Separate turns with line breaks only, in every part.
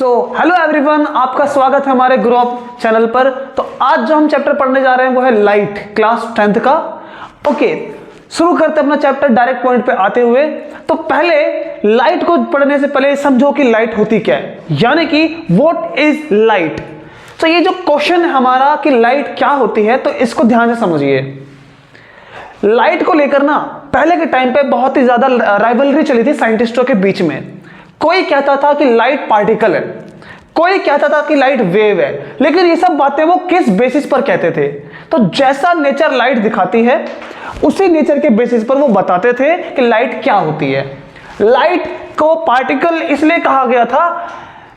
Hello everyone, आपका स्वागत है हमारे ग्रुप चैनल पर। तो आज जो हम चैप्टर पढ़ने जा रहे हैं वो है लाइट, क्लास 10th का। ओके, शुरू करते हैं अपना चैप्टर डायरेक्ट पॉइंट पे आते हुए। तो पहले लाइट को पढ़ने से पहले समझो कि लाइट होती क्या है, यानी कि व्हाट इज लाइट। तो ये जो क्वेश्चन है हमारा कि लाइट क्या होती है, तो इसको ध्यान से समझिए। लाइट को लेकर ना पहले के टाइम पे बहुत ही ज्यादा राइवलरी चली थी साइंटिस्टों के बीच में। कोई कहता था कि लाइट पार्टिकल है, कोई कहता था कि लाइट वेव है, लेकिन ये सब बातें वो किस बेसिस पर कहते थे? तो जैसा नेचर लाइट दिखाती है उसी नेचर के बेसिस पर वो बताते थे कि लाइट क्या होती है। लाइट को पार्टिकल इसलिए कहा गया था,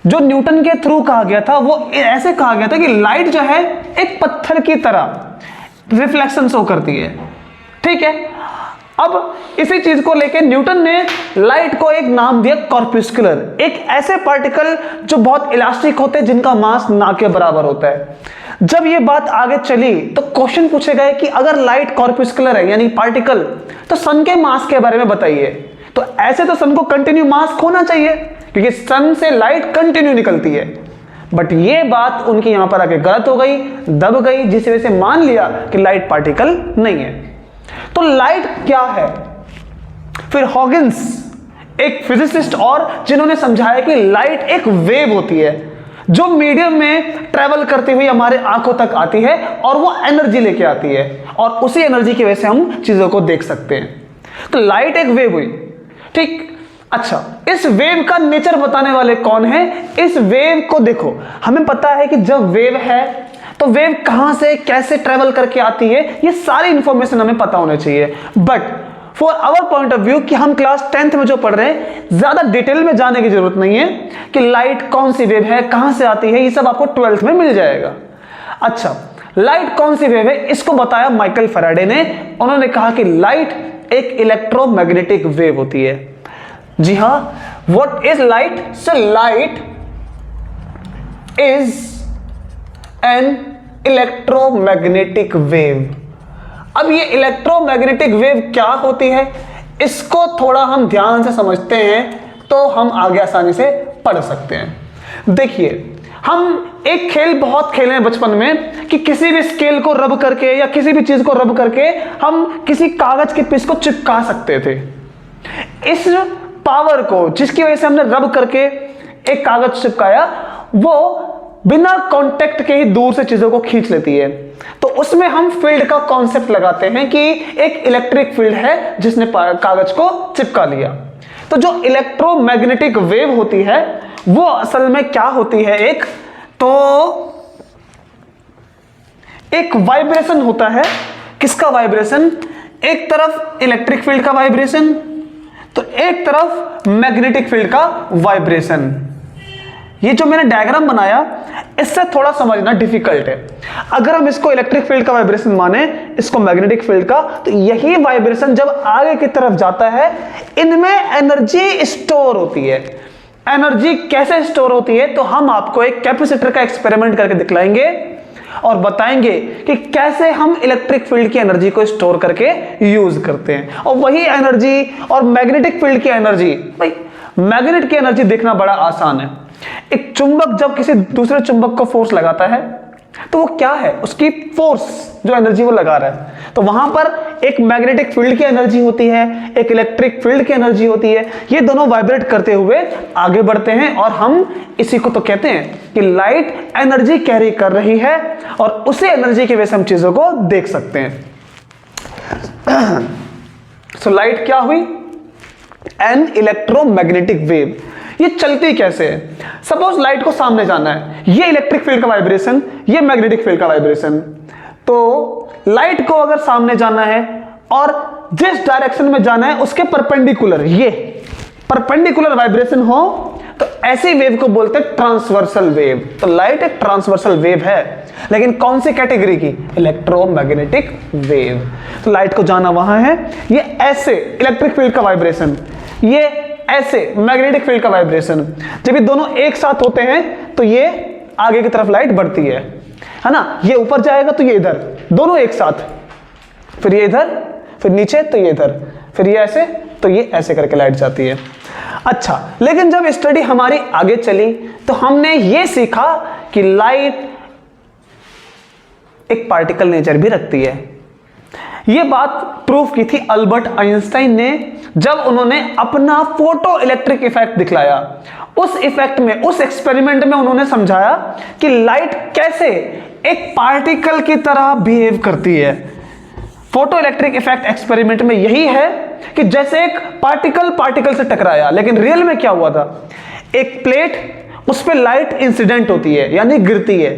जो न्यूटन के थ्रू कहा गया था, वो ऐसे कहा गया था कि लाइट जो है एक पत्थर की तरह रिफ्लेक्शन शो करती है। ठीक है, अब इसी चीज को लेकर न्यूटन ने लाइट को एक नाम दिया कॉर्पस्कुलर, एक ऐसे पार्टिकल जो बहुत इलास्टिक होते हैं, जिनका मास ना के बराबर होता है। जब ये बात आगे चली तो क्वेश्चन पूछे गए कि अगर लाइट कॉर्पस्कुलर है यानी पार्टिकल, तो सन के मास के बारे में बताइए। तो ऐसे तो सन को कंटिन्यू मास होना चाहिए, क्योंकि सन से लाइट कंटिन्यू निकलती है। बट ये बात उनकी यहां पर आके गलत हो गई, दब गई, जिस वजह से मान लिया कि लाइट पार्टिकल नहीं है। तो लाइट क्या है? फिर हॉकिंस, एक फिजिसिस्ट और जिन्होंने समझाया कि लाइट एक वेव होती है जो मीडियम में ट्रेवल करती हुई हमारे आंखों तक आती है और वो एनर्जी लेके आती है, और उसी एनर्जी की वजह से हम चीजों को देख सकते हैं। तो लाइट एक वेव हुई। ठीक, अच्छा, इस वेव का नेचर बताने वाले कौन है? इस वेव को देखो, हमें पता है कि जब वेव है तो वेव कहां से कैसे ट्रेवल करके आती है, ये सारी इंफॉर्मेशन हमें पता होनी चाहिए। But for our point of view कि हम क्लास 10th में जो पढ़ रहे हैं, ज्यादा डिटेल में जाने की जरूरत नहीं है कि लाइट कौन सी वेव है, कहां से आती है, ये सब आपको 12th में मिल जाएगा। अच्छा, लाइट कौन सी वेव है, इसको बताया माइकल फैराडे ने। उन्होंने कहा कि लाइट एक इलेक्ट्रोमैग्नेटिक वेव होती है। जी हां, what is light? So light is an electromagnetic wave. अब ये इलेक्ट्रोमैग्नेटिक वेव क्या होती है, इसको थोड़ा हम ध्यान से समझते हैं तो हम आगे आसानी से पढ़ सकते हैं। देखिए, हम एक खेल बहुत खेले हैं बचपन में कि किसी भी स्केल को रब करके या किसी भी चीज को रब करके हम किसी कागज के पीस को चिपका सकते थे। इस पावर को, जिसकी वजह से हमने रब करके एक कागज चिपकाया, वो बिना कांटेक्ट के ही दूर से चीजों को खींच लेती है। तो उसमें हम फील्ड का कॉन्सेप्ट लगाते हैं कि एक इलेक्ट्रिक फील्ड है जिसने कागज को चिपका लिया। तो जो इलेक्ट्रोमैग्नेटिक वेव होती है वो असल में क्या होती है? एक वाइब्रेशन होता है। किसका वाइब्रेशन? एक तरफ इलेक्ट्रिक फील्ड का वाइब्रेशन, तो एक तरफ मैग्नेटिक फील्ड का वाइब्रेशन। ये जो मैंने डायग्राम बनाया, इससे थोड़ा समझना डिफिकल्ट है। अगर हम इसको इलेक्ट्रिक फील्ड का वाइब्रेशन माने, इसको मैग्नेटिक फील्ड का, तो यही वाइब्रेशन जब आगे की तरफ जाता है, इनमें एनर्जी स्टोर होती है। एनर्जी कैसे स्टोर होती है? तो हम आपको एक कैपेसिटर का एक्सपेरिमेंट करके दिखलाएंगे और बताएंगे कि कैसे हम इलेक्ट्रिक फील्ड की एनर्जी को स्टोर करके यूज करते हैं। और वही एनर्जी और मैग्नेटिक फील्ड की एनर्जी, भाई मैग्नेट की एनर्जी देखना बड़ा आसान है। एक चुंबक जब किसी दूसरे चुंबक को फोर्स लगाता है तो वो क्या है? उसकी फोर्स, जो एनर्जी वो लगा रहा है। तो वहां पर एक मैग्नेटिक फील्ड की एनर्जी होती है, एक इलेक्ट्रिक फील्ड की एनर्जी होती है। ये दोनों वाइब्रेट करते हुए आगे बढ़ते हैं और हम इसी को तो कहते हैं कि लाइट एनर्जी कैरी कर रही है और उसी एनर्जी की वजह से हम चीजों को देख सकते हैं। सो लाइट क्या हुई? N electromagnetic wave. ये चलती कैसे है? सपोज लाइट को सामने जाना है, ये इलेक्ट्रिक फील्ड का वाइब्रेशन, ये मैग्नेटिक फील्ड का वाइब्रेशन। तो लाइट को अगर सामने जाना है और जिस डायरेक्शन में जाना है उसके परपेंडिकुलर, ये परपेंडिकुलर वाइब्रेशन हो, तो ऐसी वेव को बोलते हैं ट्रांसवर्सल वेव। तो लाइट एक ट्रांसवर्सल वेव है, लेकिन कौन सी कैटेगरी की? Electromagnetic wave. तो लाइट को जाना वहां है, ये ऐसे इलेक्ट्रिक फील्ड का वाइब्रेशन, ये ऐसे मैग्नेटिक फील्ड का वाइब्रेशन। जब ये दोनों एक साथ होते हैं तो ये आगे की तरफ लाइट बढ़ती है ना। ये ऊपर जाएगा तो ये इधर, दोनों एक साथ, फिर ये इधर, फिर नीचे तो ये इधर, फिर ये ऐसे, तो ये ऐसे करके लाइट जाती है। अच्छा, लेकिन जब स्टडी हमारी आगे चली तो हमने ये सीखा कि लाइट एक पार्टिकल नेचर भी रखती है। यह बात प्रूफ की थी अल्बर्ट आइंस्टाइन ने जब उन्होंने अपना फोटो इलेक्ट्रिक इफेक्ट दिखलाया। उस इफेक्ट में, उस एक्सपेरिमेंट में उन्होंने समझाया कि लाइट कैसे एक पार्टिकल की तरह बिहेव करती है। फोटो इलेक्ट्रिक इफेक्ट एक्सपेरिमेंट में यही है कि जैसे एक पार्टिकल से टकराया, लेकिन रियल में क्या हुआ था, एक प्लेट, उस पर लाइट इंसिडेंट होती है यानी गिरती है,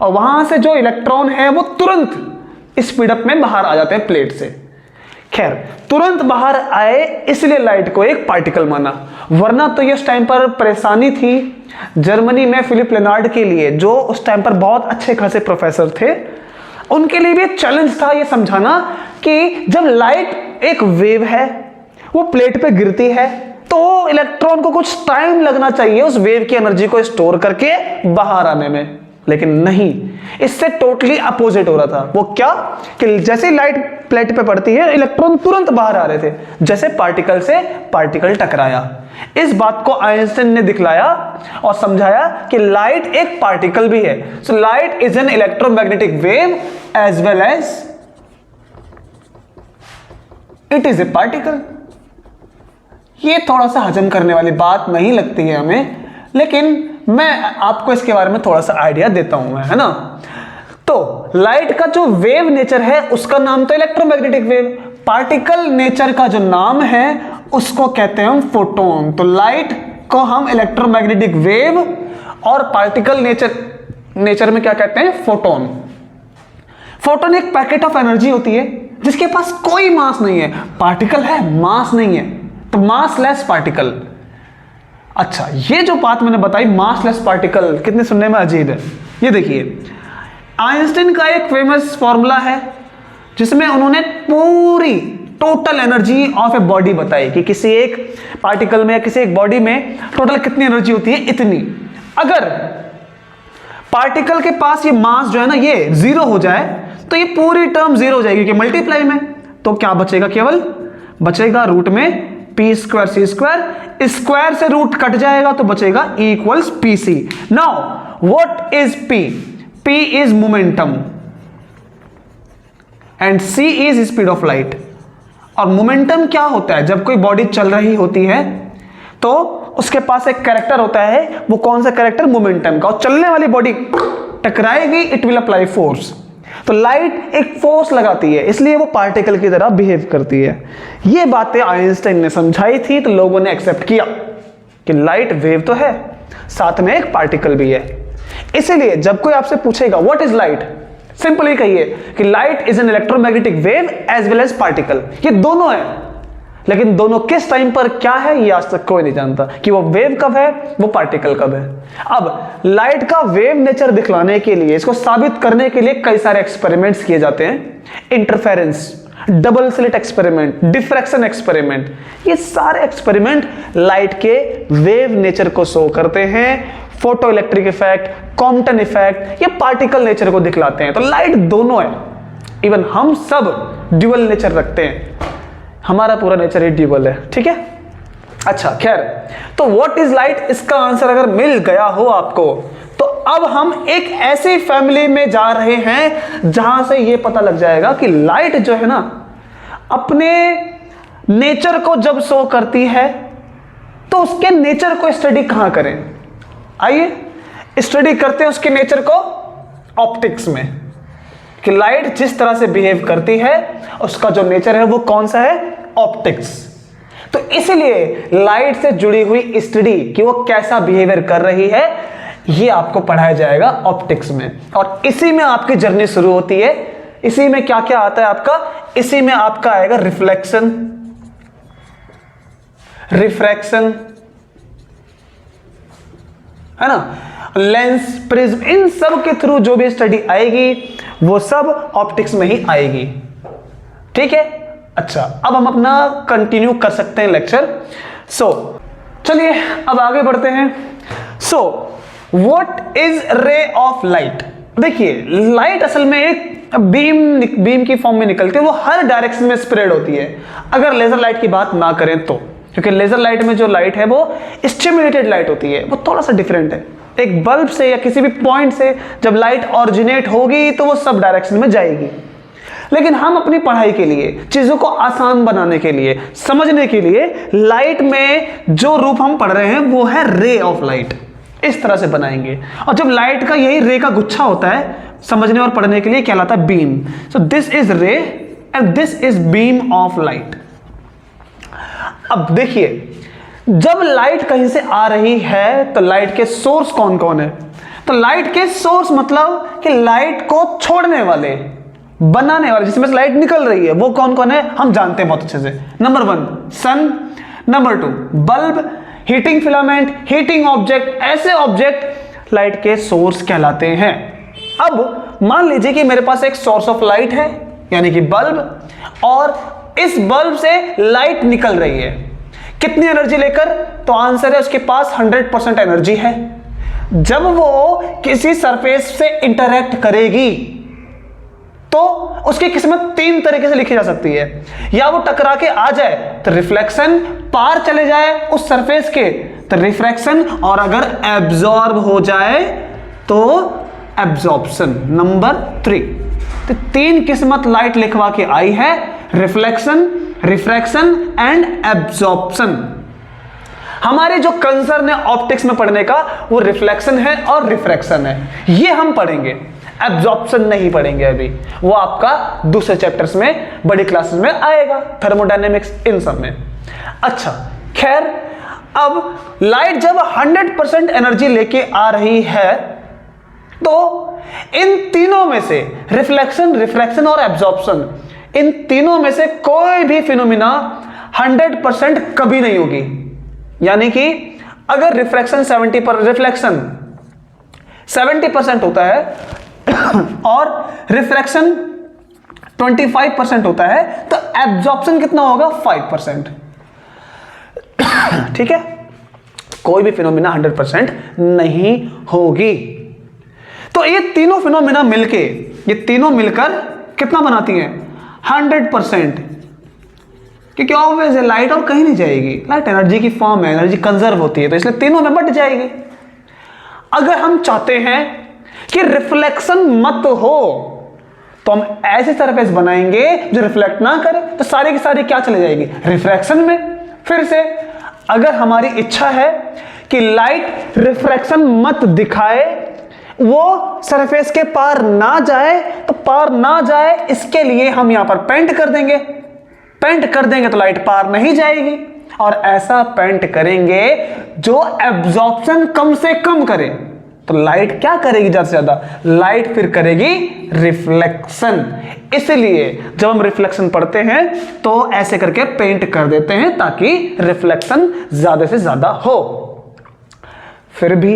और वहां से जो इलेक्ट्रॉन है वो तुरंत स्पीडअप में बाहर आ जाते हैं प्लेट से। खैर, तुरंत बाहर आए इसलिए लाइट को एक पार्टिकल माना, वरना तो ये उस टाइम पर परेशानी थी जर्मनी में फिलिप लेनार्ड के लिए, जो उस टाइम पर बहुत अच्छे खासे प्रोफेसर थे। उनके लिए भी चैलेंज था ये समझाना कि जब लाइट एक वेव है, वो प्लेट पे गिरती है, तो इलेक्ट्रॉन को कुछ टाइम लगना चाहिए उस वेव की एनर्जी को स्टोर करके बाहर आने में। लेकिन नहीं, इससे टोटली अपोजिट हो रहा था। वो क्या कि जैसे लाइट प्लेट पे पड़ती है, इलेक्ट्रॉन तुरंत बाहर आ रहे थे, जैसे पार्टिकल से पार्टिकल टकराया। इस बात को आइंस्टाइन ने दिखलाया और समझाया कि लाइट एक पार्टिकल भी है। So light is an electromagnetic wave as well as it is a particle. ये थोड़ा सा हजम करने वाली बात नहीं लगती है हमें, लेकिन मैं आपको इसके बारे में थोड़ा सा आइडिया देता हूं, है ना। तो लाइट का जो वेव नेचर है उसका नाम तो इलेक्ट्रोमैग्नेटिक वेव, पार्टिकल नेचर का जो नाम है उसको कहते हैं हम फोटोन। तो लाइट को हम इलेक्ट्रोमैग्नेटिक वेव और पार्टिकल नेचर में क्या कहते हैं, फोटोन। फोटोन एक पैकेट ऑफ एनर्जी होती है जिसके पास कोई मास नहीं है, पार्टिकल है, मास नहीं है, तो मासलेस पार्टिकल। अच्छा, ये जो बात मैंने बताई मासलेस पार्टिकल, कितने सुनने में अजीब है। ये देखिए, आइंस्टाइन का एक फेमस फॉर्मूला है जिसमें उन्होंने पूरी total energy of a body बताई कि किसी एक पार्टिकल में या किसी एक बॉडी में टोटल कितनी एनर्जी होती है, इतनी। अगर पार्टिकल के पास ये मास जो है ना, ये जीरो हो जाए तो ये पूरी टर्म जीरो हो जाएगी, क्योंकि मल्टीप्लाई में तो क्या बचेगा, केवल बचेगा रूट में P square C square, square से रूट कट जाएगा तो बचेगा E equals P C. Now what is P? P is momentum and C is speed of light. और मोमेंटम क्या होता है, जब कोई बॉडी चल रही होती है तो उसके पास एक कैरेक्टर होता है, वो कौन सा कैरेक्टर, मोमेंटम का। और चलने वाली बॉडी टकराएगी, इट विल अप्लाई फोर्स। तो लाइट एक फोर्स लगाती है, इसलिए वो पार्टिकल की तरह बिहेव करती है। ये बातें आइंस्टाइन ने समझाई थी, तो लोगों ने एक्सेप्ट किया कि लाइट वेव तो है, साथ में एक पार्टिकल भी है। इसीलिए जब कोई आपसे पूछेगा व्हाट इज लाइट, सिंपली कहिए कि light is an electromagnetic wave as well as particle. ये दोनों है, लेकिन दोनों किस टाइम पर क्या है ये आज तक कोई नहीं जानता, कि वो वेव कब है, वो पार्टिकल कब है। अब लाइट का वेव नेचर दिखलाने के लिए, इसको साबित करने के लिए कई सारे एक्सपेरिमेंट्स किए जाते हैं। Interference, double slit experiment, diffraction experiment, ये सारे एक्सपेरिमेंट लाइट के वेव नेचर को शो करते हैं। Photo electric effect, Compton effect, ये पार्टिकल नेचर को दिखलाते हैं। तो लाइट दोनों है, इवन हम सब ड्यूअल नेचर रखते हैं, हमारा पूरा नेचर ही ड्यूअल है, ठीक है। अच्छा, खैर, तो व्हाट इज लाइट, इसका आंसर अगर मिल गया हो आपको, तो अब हम एक ऐसी फैमिली में जा रहे हैं जहां से यह पता लग जाएगा कि लाइट जो है ना, अपने नेचर को जब शो करती है तो उसके नेचर को स्टडी कहां करें। आइए स्टडी करते हैं उसके नेचर को ऑप्टिक्स में, कि लाइट जिस तरह से बिहेव करती है उसका जो नेचर है वो कौन सा है, ऑप्टिक्स। तो इसलिए लाइट से जुड़ी हुई स्टडी कि वो कैसा बिहेवियर कर रही है, ये आपको पढ़ाया जाएगा ऑप्टिक्स में। और इसी में आपकी जर्नी शुरू होती है। इसी में क्या क्या आता है आपका, इसी में आपका आएगा रिफ्लेक्शन, रिफ्रैक्शन, है ना, लेंस, प्रिज्म, इन सब के थ्रू जो भी स्टडी आएगी वो सब ऑप्टिक्स में ही आएगी, ठीक है। अच्छा, अब हम अपना कंटिन्यू कर सकते हैं लेक्चर। चलिए अब आगे बढ़ते हैं। What is ray of light. देखिए, लाइट असल में एक बीम की फॉर्म में निकलती है, वो हर डायरेक्शन में स्प्रेड होती है। अगर लेजर लाइट की बात ना करें तो क्योंकि लेजर लाइट में जो लाइट है वो स्टिमुलेटेड लाइट होती है, वो थोड़ा सा डिफरेंट है। एक बल्ब से या किसी भी पॉइंट से जब लाइट ऑरिजिनेट होगी तो वो सब डायरेक्शन में जाएगी। लेकिन हम अपनी पढ़ाई के लिए, चीजों को आसान बनाने के लिए, समझने के लिए लाइट में जो रूप हम पढ़ रहे हैं वो है रे ऑफ लाइट। इस तरह से बनाएंगे। और जब लाइट का यही रे का गुच्छा होता है समझने और पढ़ने के लिए, कहलाता है बीम। सो दिस इज रे and this is beam of light. अब देखिए, जब लाइट कहीं से आ रही है तो लाइट के सोर्स कौन कौन है? तो लाइट के सोर्स मतलब कि लाइट को छोड़ने वाले, बनाने वाले, जिसमें से लाइट निकल रही है, वो कौन कौन है हम जानते हैं बहुत अच्छे से। Number 1 sun, number 2 bulb, heating filament, heating object. ऐसे ऑब्जेक्ट लाइट के सोर्स कहलाते हैं। अब मान लीजिए कि मेरे पास एक सोर्स ऑफ लाइट है यानी कि बल्ब, और इस बल्ब से लाइट निकल रही है। कितनी एनर्जी लेकर? तो आंसर है उसके पास 100% एनर्जी है। जब वो किसी सरफेस से इंटरैक्ट करेगी तो उसकी किस्मत 3 तरीके से लिखी जा सकती है। या वो टकरा के आ जाए तो रिफ्लेक्शन, पार चले जाए उस सरफेस के तो रिफ्रैक्शन, और अगर एब्जॉर्ब हो जाए तो एब्जॉर्प्शन। नंबर 3, तो 3 किस्मत लाइट लिखवा के आई है, रिफ्लेक्शन, रिफ्रैक्शन एंड एब्जॉर्प्शन। हमारे जो कंसर्न है ऑप्टिक्स में पढ़ने का वो रिफ्लेक्शन है और रिफ्रैक्शन है, ये हम पढ़ेंगे। एब्जॉर्प्शन नहीं पढ़ेंगे अभी, वो आपका दूसरे चैप्टर्स में, बड़ी क्लासेस में आएगा, थर्मोडायनेमिक्स, इन सब में। अच्छा खैर, अब लाइट जब 100% एनर्जी लेके आ रही है तो इन तीनों में से रिफ्लेक्शन, रिफ्रैक्शन और एब्जॉर्प्शन, इन तीनों में से कोई भी फिनोमिना 100% कभी नहीं होगी। यानी कि अगर रिफ्रैक्शन 70% होता है और रिफ्रैक्शन 25% होता है तो एब्जॉर्प्शन कितना होगा? 5%। ठीक है, कोई भी फिनोमिना 100% नहीं होगी। तो ये तीनों फिनोमिना मिलके, ये तीनों मिलकर कितना बनाती हैं? 100%। क्योंकि ऑब्वियस है लाइट और कहीं नहीं जाएगी, लाइट एनर्जी की फॉर्म है, एनर्जी कंजर्व होती है, तो इसलिए तीनों में बट जाएगी। अगर हम चाहते हैं कि रिफ्लेक्शन मत हो तो हम ऐसे सरफेस बनाएंगे जो रिफ्लेक्ट ना करे, तो सारी की सारी क्या चले जाएगी? रिफ्रैक्शन में। फिर से अगर हमारी इच्छा है कि लाइट रिफ्रैक्शन मत दिखाए, वो सरफेस के पार ना जाए, तो पार ना जाए इसके लिए हम यहां पर पेंट कर देंगे। पेंट कर देंगे तो लाइट पार नहीं जाएगी, और ऐसा पेंट करेंगे जो एब्जॉर्प्शन कम से कम करे। तो लाइट क्या करेगी? ज्यादा से ज्यादा लाइट फिर करेगी रिफ्लेक्शन। इसलिए जब हम रिफ्लेक्शन पढ़ते हैं तो ऐसे करके पेंट कर देते हैं ताकि रिफ्लेक्शन ज्यादा से ज्यादा हो। फिर भी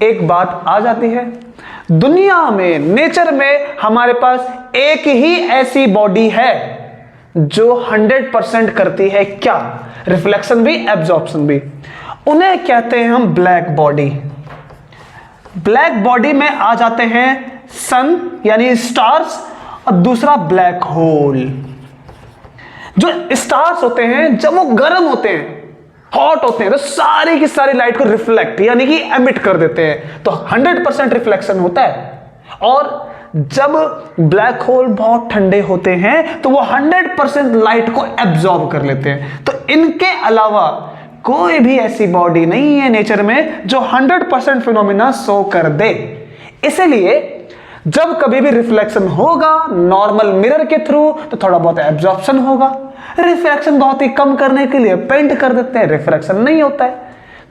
एक बात आ जाती है, दुनिया में, नेचर में हमारे पास एक ही ऐसी बॉडी है जो 100% करती है क्या? रिफ्लेक्शन भी, एब्जॉर्प्शन भी। उन्हें कहते हैं हम ब्लैक बॉडी। ब्लैक बॉडी में आ जाते हैं सन यानी स्टार्स, और दूसरा ब्लैक होल। जो स्टार्स होते हैं जब वो गर्म होते हैं, हॉट होते हैं, तो सारी की सारी लाइट को रिफ्लेक्ट यानी कि एमिट कर देते हैं, तो 100% रिफ्लेक्शन होता है। और जब ब्लैक होल बहुत ठंडे होते हैं तो वो 100% लाइट को एब्जॉर्ब कर लेते हैं। तो इनके अलावा कोई भी ऐसी बॉडी नहीं है नेचर में जो 100% फिनोमिना शो कर दे। इसलिए जब कभी भी रिफ्लेक्शन होगा नॉर्मल मिरर के थ्रू तो थोड़ा बहुत एब्जॉर्प्शन होगा। रिफ्रैक्शन बहुत ही कम करने के लिए पेंट कर देते हैं, रिफ्रैक्शन नहीं होता है।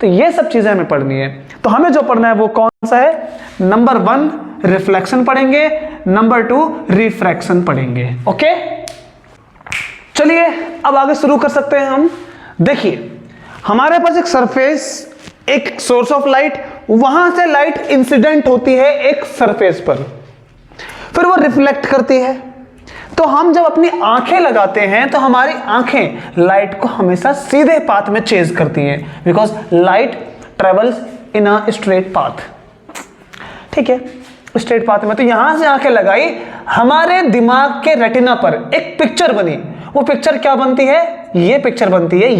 तो ये सब चीजें हमें पढ़नी है। तो हमें जो पढ़ना है वो कौन सा है? नंबर 1 रिफ्लेक्शन पढ़ेंगे, नंबर 2 रिफ्रैक्शन पढ़ेंगे। ओके, चलिए अब आगे शुरू कर सकते हैं हम। देखिए हमारे पास एक सरफेस, एक सोर्स ऑफ लाइट, वहां से लाइट इंसिडेंट होती है एक सरफेस पर, फिर वो रिफ्लेक्ट करती है। तो हम जब अपनी आंखें लगाते हैं तो हमारी आंखें लाइट को हमेशा सीधे पाथ में चेज करती हैं, because light travels in a straight path. ठीक है, स्ट्रेट पाथ में। तो यहां से आंखें लगाई, हमारे दिमाग के रेटिना पर एक पिक्चर बनी। वो पिक्चर क्या बनती है? ये पिक्चर बनती है।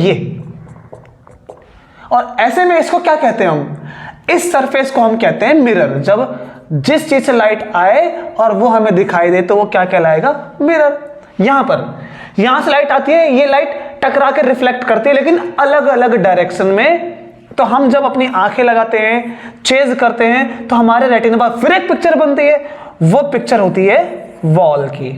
और ऐसे में इसको क्या कहते हैं हम, इस सरफेस को हम कहते हैं मिरर। जब जिस चीज से लाइट आए और वो हमें दिखाई दे तो वो क्या कहलाएगा, मिरर। यहां से लाइट आती है, ये लाइट टकरा के रिफ्लेक्ट करती है लेकिन अलग अलग डायरेक्शन में। तो हम जब अपनी आंखें लगाते हैं, चेज करते हैं, तो हमारे रेटिना पर फिर एक पिक्चर बनती है, वो पिक्चर होती है वॉल की।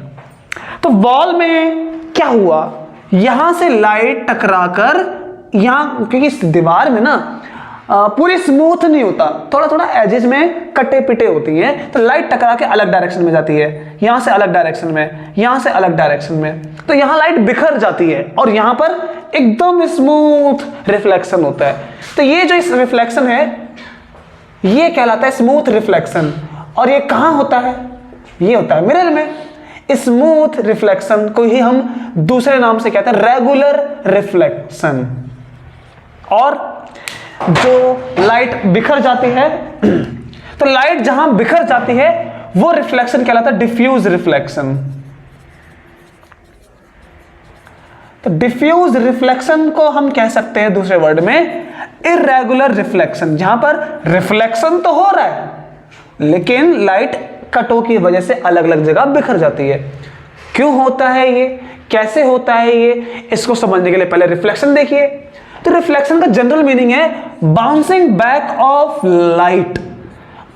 तो वॉल में क्या हुआ, यहां से लाइट टकराकर यहां, क्योंकि इस दीवार में ना पूरी स्मूथ नहीं होता, थोड़ा थोड़ा एजेस में कटे पिटे होती हैं, तो लाइट टकरा के अलग डायरेक्शन में जाती है, यहां से अलग डायरेक्शन में, यहां से अलग डायरेक्शन में, तो यहां लाइट बिखर जाती है और यहां पर एकदम स्मूथ रिफ्लेक्शन होता है। तो ये जो इस रिफ्लेक्शन है ये कहलाता है स्मूथ रिफ्लेक्शन। और ये कहां होता है, ये होता है मिरर में। स्मूथ रिफ्लेक्शन को ही हम दूसरे नाम से कहते हैं रेगुलर रिफ्लेक्शन। और जो लाइट बिखर जाती है, तो लाइट जहां बिखर जाती है वो रिफ्लेक्शन कहलाता है डिफ्यूज रिफ्लेक्शन। तो डिफ्यूज रिफ्लेक्शन को हम कह सकते हैं दूसरे वर्ड में इर्रेगुलर रिफ्लेक्शन, जहां पर रिफ्लेक्शन तो हो रहा है लेकिन लाइट कटों की वजह से अलग अलग जगह बिखर जाती है। क्यों होता है ये, कैसे होता है ये, इसको समझने के लिए पहले रिफ्लेक्शन देखिए। तो रिफ्लेक्शन का जनरल मीनिंग है bouncing back of light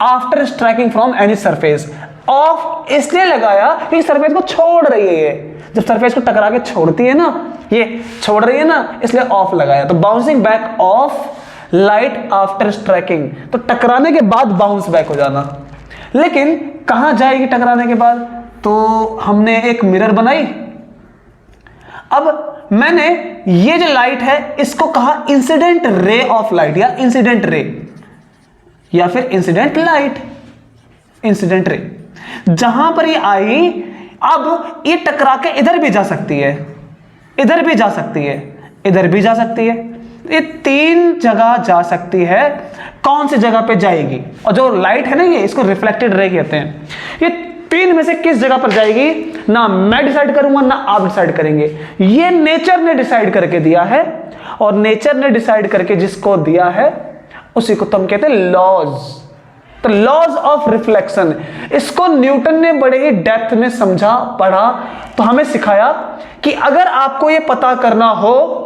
after striking from any surface. Of इसलिए लगाया कि सरफेस को छोड़ रही है, ये जब सरफेस को टकरा के छोड़ती है ना, ये छोड़ रही है ना, इसलिए ऑफ लगाया। तो bouncing back of light after striking, तो टकराने के बाद बाउंस बैक हो जाना। लेकिन कहां जाएगी टकराने के बाद, तो हमने एक मिरर बनाई। अब मैंने ये जो लाइट है इसको कहा इंसिडेंट रे ऑफ लाइट, या इंसिडेंट रे, या फिर इंसिडेंट लाइट, इंसिडेंट रे। जहां पर ये आई, अब ये टकरा के इधर भी जा सकती है, इधर भी जा सकती है, इधर भी जा सकती है, ये तीन जगह जा सकती है। कौन सी जगह पे जाएगी, और जो लाइट है ना ये, इसको रिफ्लेक्टेड रे कहते हैं। ये तीन में से किस जगह पर जाएगी, ना मैं डिसाइड करूंगा ना आप डिसाइड करेंगे, ये नेचर ने डिसाइड करके दिया है। और नेचर ने डिसाइड करके जिसको दिया है उसी को तो हम कहते हैं लॉज। तो लॉज ऑफ रिफ्लेक्शन, इसको न्यूटन ने बड़े ही डेप्थ में समझा, पढ़ा, तो हमें सिखाया कि अगर आपको यह पता करना हो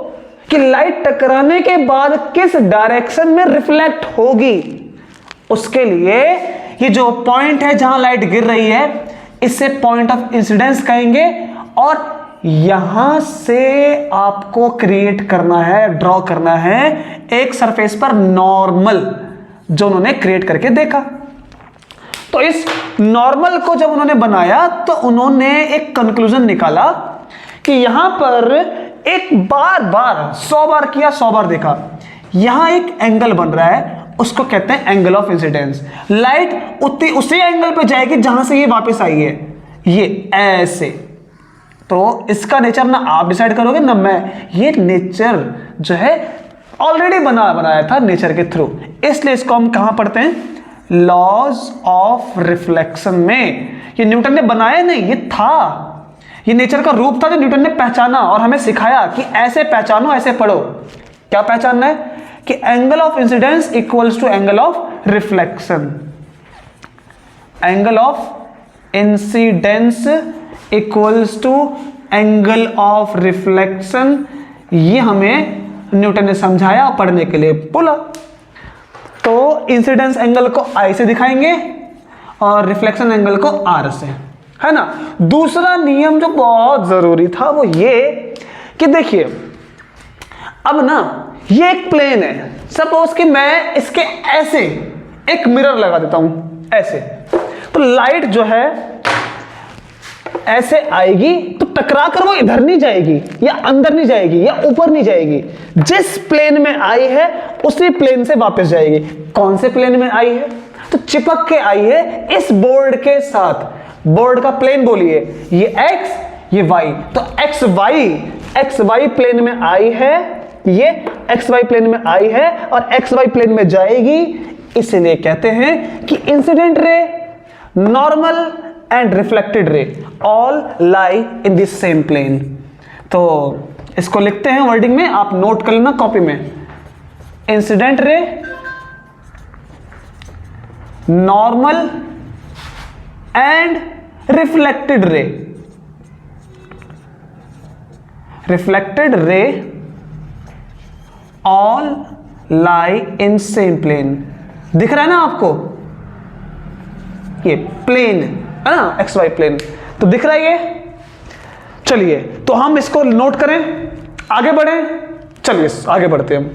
कि लाइट टकराने के बाद किस डायरेक्शन में रिफ्लेक्ट होगी, उसके लिए ये जो पॉइंट है जहां लाइट गिर रही है इससे पॉइंट ऑफ इंसिडेंस कहेंगे। और यहां से आपको क्रिएट करना है, ड्रॉ करना है एक सरफेस पर नॉर्मल, जो उन्होंने क्रिएट करके देखा। तो इस नॉर्मल को जब उन्होंने बनाया तो उन्होंने एक कंक्लूजन निकाला कि यहां पर एक बार 100 बार किया, 100 बार देखा, यहां एक एंगल बन रहा है, उसको कहते हैं एंगल ऑफ इंसिडेंस। लाइट उसी एंगल पे जाएगी जहां से ये वापस आई है, ये ऐसे। तो इसका नेचर ना आप डिसाइड करोगे ना मैं, ये नेचर जो है ऑलरेडी बनाया था नेचर के थ्रू, इसलिए इसको हम कहां पढ़ते हैं, लॉज ऑफ रिफ्लेक्शन में। ये न्यूटन ने बनाया नहीं, ये था, ये नेचर का रूप था जो न्यूटन ने पहचाना और हमें सिखाया कि ऐसे पहचानो, ऐसे पढ़ो। क्या पहचानना है कि angle of incidence equals to angle of reflection, angle of incidence equals to angle of reflection. ये हमें न्यूटन ने समझाया और पढ़ने के लिए बोला। तो इंसिडेंस एंगल को आई से दिखाएंगे और रिफ्लेक्शन एंगल को आर से, है ना। दूसरा नियम जो बहुत जरूरी था वो ये कि देखिए, अब ना ये एक प्लेन है, सपोज कि मैं इसके ऐसे एक मिरर लगा देता हूं, ऐसे, तो लाइट जो है ऐसे आएगी तो टकरा कर वो इधर नहीं जाएगी, या अंदर नहीं जाएगी, या ऊपर नहीं जाएगी, जिस प्लेन में आई है उसी प्लेन से वापस जाएगी। कौन से प्लेन में आई है, तो चिपक के आई है इस बोर्ड के साथ। बोर्ड का प्लेन बोलिए, ये x ये y, तो एक्स वाई प्लेन में आई है, ये एक्स वाई प्लेन में आई है और एक्स वाई प्लेन में जाएगी। इसलिए कहते हैं कि incident ray, normal and reflected ray all lie in this same plane. तो इसको लिखते हैं वर्डिंग में, आप नोट कर लेना कॉपी में। Incident ray, normal and reflected ray. Reflected ray all lie in same plane. दिख रहा है ना आपको, ये प्लेन है ना, एक्स वाई प्लेन, तो दिख रहा है ये। चलिए तो हम इसको नोट करें, आगे बढ़ें। चलिए आगे बढ़ते हैं हम।